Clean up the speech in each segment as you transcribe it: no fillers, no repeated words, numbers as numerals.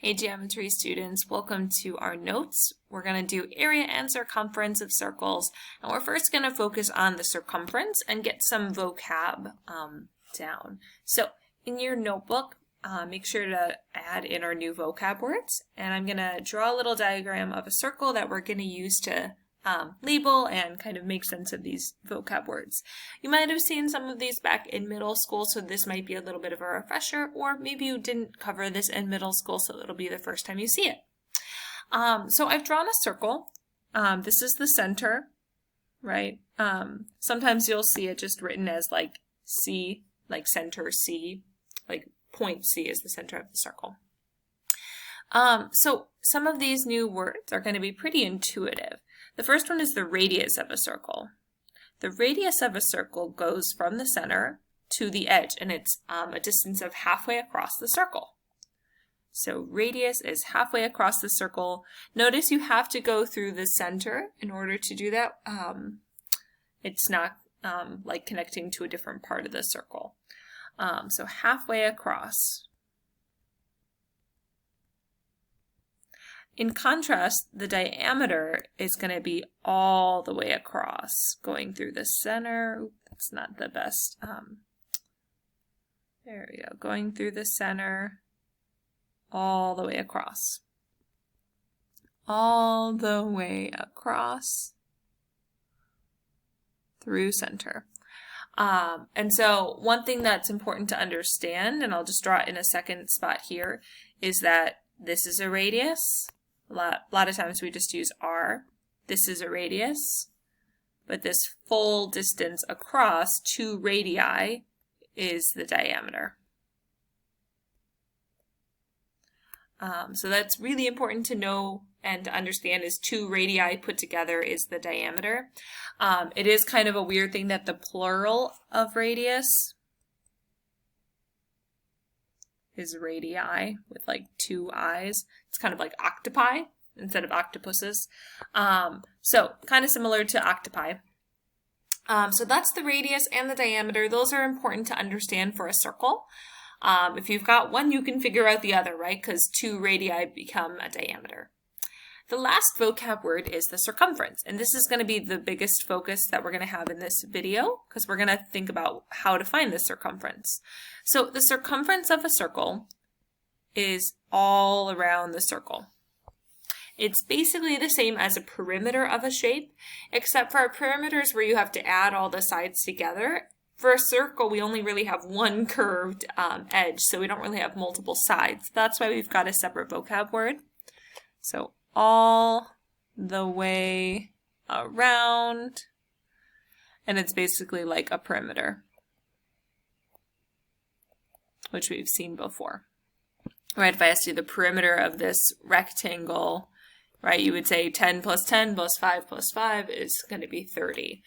Hey geometry students, welcome to our notes. We're going to do area and circumference of circles, and we're first going to focus on the circumference and get some vocab down. So in your notebook, make sure to add in our new vocab words, and I'm going to draw a little diagram of a circle that we're going to use to label and kind of make sense of these vocab words. You might have seen some of these back in middle school, so this might be a little bit of a refresher, or maybe you didn't cover this in middle school, so it'll be the first time you see it. So I've drawn a circle. This is the center, right? Sometimes you'll see it just written as like C, like center C, like point C is the center of the circle. So some of these new words are going to be pretty intuitive. The first one is the radius of a circle. The radius of a circle goes from the center to the edge, and it's a distance of halfway across the circle. So radius is halfway across the circle. Notice you have to go through the center in order to do that. It's not like connecting to a different part of the circle. So halfway across. In contrast, the diameter is going to be all the way across, going through the center. Oops, that's not the best. There we go. Going through the center, all the way across. All the way across through center. And so one thing that's important to understand, and I'll just draw it in a second spot here, is that this is a radius. A lot of times we just use R. This is a radius, but this full distance across 2 radii is the diameter. So that's really important to know and to understand, is 2 radii put together is the diameter. It is kind of a weird thing that the plural of radius is radii with like 2 eyes. It's kind of like octopi instead of octopuses. So kind of similar to octopi. So that's the radius and the diameter. Those are important to understand for a circle. If you've got one, you can figure out the other, right? Because 2 radii become a diameter. The last vocab word is the circumference, and this is going to be the biggest focus that we're going to have in this video, because we're going to think about how to find the circumference. So the circumference of a circle is all around the circle. It's basically the same as a perimeter of a shape, except for perimeters where you have to add all the sides together. For a circle, we only really have one curved edge, so we don't really have multiple sides. That's why we've got a separate vocab word. So all the way around, and it's basically like a perimeter, which we've seen before. Right, if I asked you the perimeter of this rectangle, right, you would say 10 plus 10 plus 5 plus 5 is going to be 30.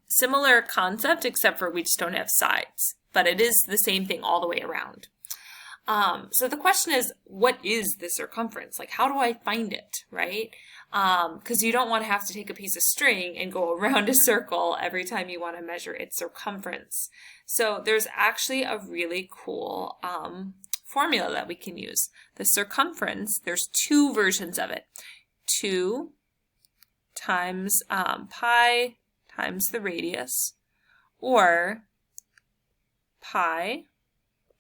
Similar concept, except for we just don't have sides, but it is the same thing all the way around. So the question is, what is the circumference? Like, how do I find it, right? Because you don't want to have to take a piece of string and go around a circle every time you want to measure its circumference. So there's actually a really cool formula that we can use. The circumference, there's 2 versions of it. 2 times pi times the radius, or pi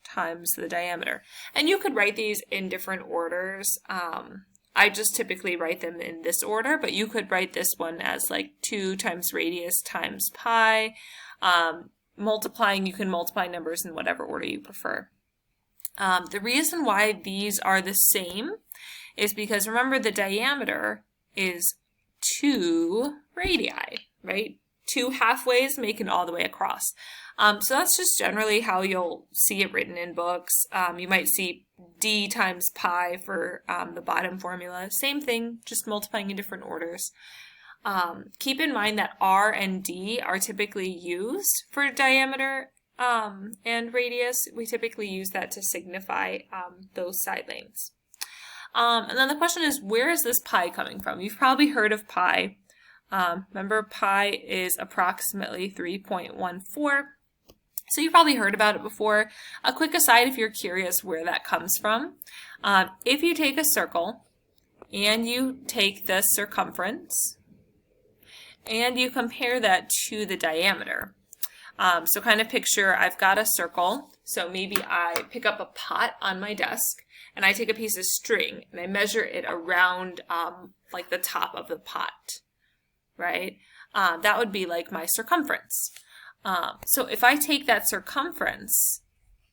times the diameter. And you could write these in different orders. I just typically write them in this order, but you could write this one as like 2 times radius times pi. Multiplying, you can multiply numbers in whatever order you prefer. The reason why these are the same is because, remember, the diameter is 2 radii, right? 2 halfways make it all the way across. So that's just generally how you'll see it written in books. You might see d times pi for the bottom formula. Same thing, just multiplying in different orders. Keep in mind that r and d are typically used for diameter and radius. We typically use that to signify those side lengths. And then the question is, where is this pi coming from? You've probably heard of pi. Remember, pi is approximately 3.14. So you probably heard about it before. A quick aside if you're curious where that comes from. If you take a circle and you take the circumference and you compare that to the diameter. So kind of picture I've got a circle. So maybe I pick up a pot on my desk and I take a piece of string and I measure it around like the top of the pot, right? That would be like my circumference. So if I take that circumference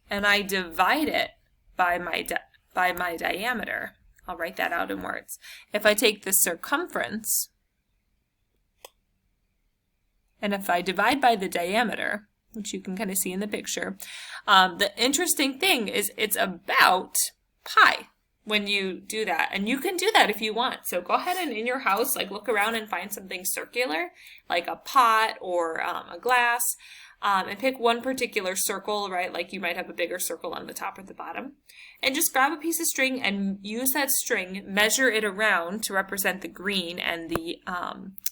and I divide it by my diameter, I'll write that out in words. If I take the circumference and if I divide by the diameter, which you can kind of see in the picture, the interesting thing is it's about pi when you do that. And you can do that if you want. So go ahead and in your house, like look around and find something circular, like a pot or a glass, and pick one particular circle, right? Like you might have a bigger circle on the top or the bottom. And just grab a piece of string and use that string, measure it around to represent the green and the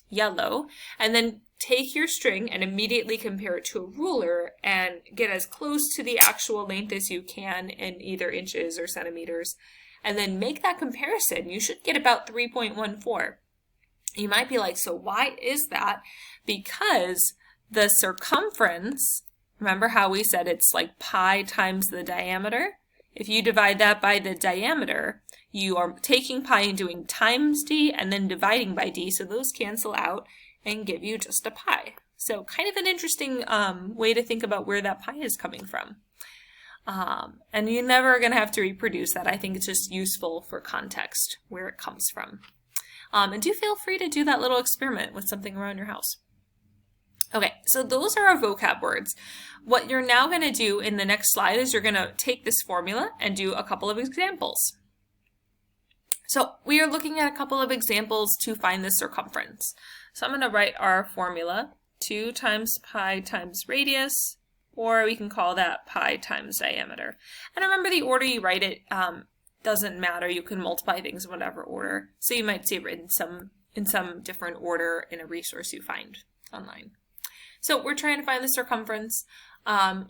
yellow, and then take your string and immediately compare it to a ruler and get as close to the actual length as you can in either inches or centimeters, and then make that comparison. You should get about 3.14. You might be like, so why is that? Because the circumference, remember how we said it's like pi times the diameter? If you divide that by the diameter, you are taking pi and doing times d and then dividing by d, so those cancel out and give you just a pi. So kind of an interesting way to think about where that pi is coming from. And you're never going to have to reproduce that. I think it's just useful for context where it comes from. And do feel free to do that little experiment with something around your house. Okay, so those are our vocab words. What you're now going to do in the next slide is you're going to take this formula and do a couple of examples. So we are looking at a couple of examples to find the circumference. So I'm going to write our formula, 2 times pi times radius, or we can call that pi times diameter. And remember, the order you write it doesn't matter. You can multiply things in whatever order. So you might see it written in some different order in a resource you find online. So we're trying to find the circumference.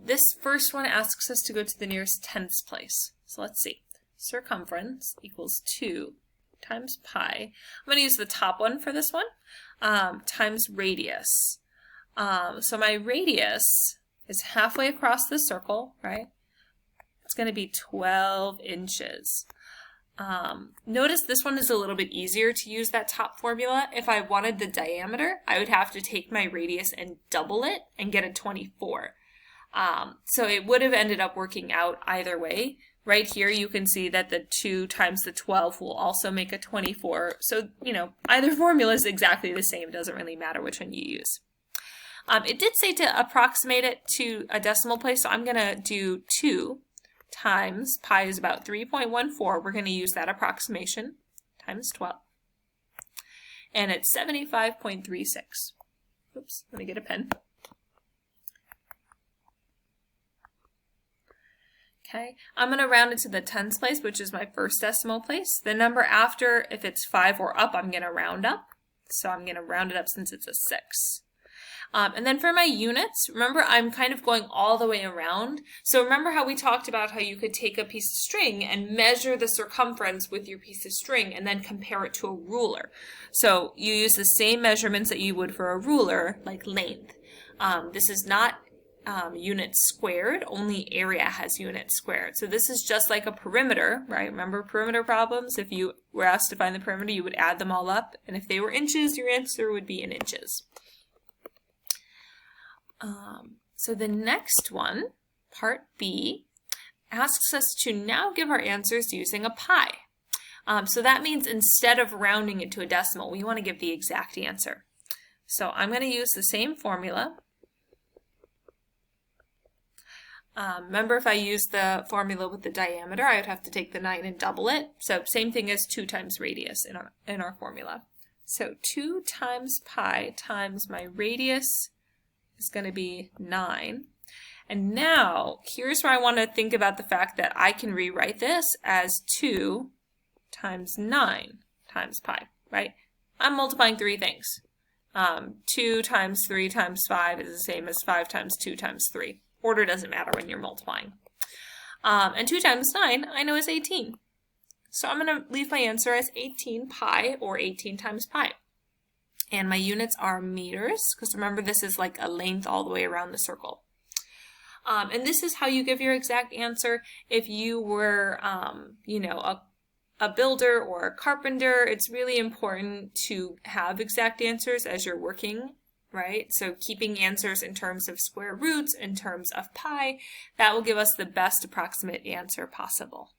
This first one asks us to go to the nearest tenths place. So let's see. Circumference equals 2 times pi. I'm going to use the top one for this one, times radius. So my radius is halfway across the circle, right? It's going to be 12 inches. Notice this one is a little bit easier to use that top formula. If I wanted the diameter, I would have to take my radius and double it and get a 24. So it would have ended up working out either way. Right here you can see that the 2 times the 12 will also make a 24. So, you know, either formula is exactly the same. It doesn't really matter which one you use. It did say to approximate it to a decimal place, so I'm going to do 2 times pi is about 3.14. We're going to use that approximation times 12. And it's 75.36. Oops, let me get a pen. Okay, I'm going to round it to the tens place, which is my first decimal place. The number after, if it's 5 or up, I'm going to round up. So I'm going to round it up since it's a 6. And then for my units, remember I'm kind of going all the way around. So remember how we talked about how you could take a piece of string and measure the circumference with your piece of string and then compare it to a ruler. So you use the same measurements that you would for a ruler, like length. This is not units squared, only area has units squared. So this is just like a perimeter, right? Remember perimeter problems? If you were asked to find the perimeter, you would add them all up. And if they were inches, your answer would be in inches. So the next one, part B, asks us to now give our answers using a pi. So that means instead of rounding it to a decimal, we want to give the exact answer. So I'm going to use the same formula. Remember, if I used the formula with the diameter, I would have to take the 9 and double it. So same thing as 2 times radius in our formula. So 2 times pi times my radius is going to be 9. And now, here's where I want to think about the fact that I can rewrite this as 2 times 9 times pi, right? I'm multiplying 3 things. 2 times 3 times 5 is the same as 5 times 2 times 3. Order doesn't matter when you're multiplying. And 2 times 9, I know is 18. So I'm going to leave my answer as 18 pi, or 18 times pi. And my units are meters, because remember this is like a length all the way around the circle. And this is how you give your exact answer. If you were, you know, a builder or a carpenter, it's really important to have exact answers as you're working, right? So keeping answers in terms of square roots, in terms of pi, that will give us the best approximate answer possible.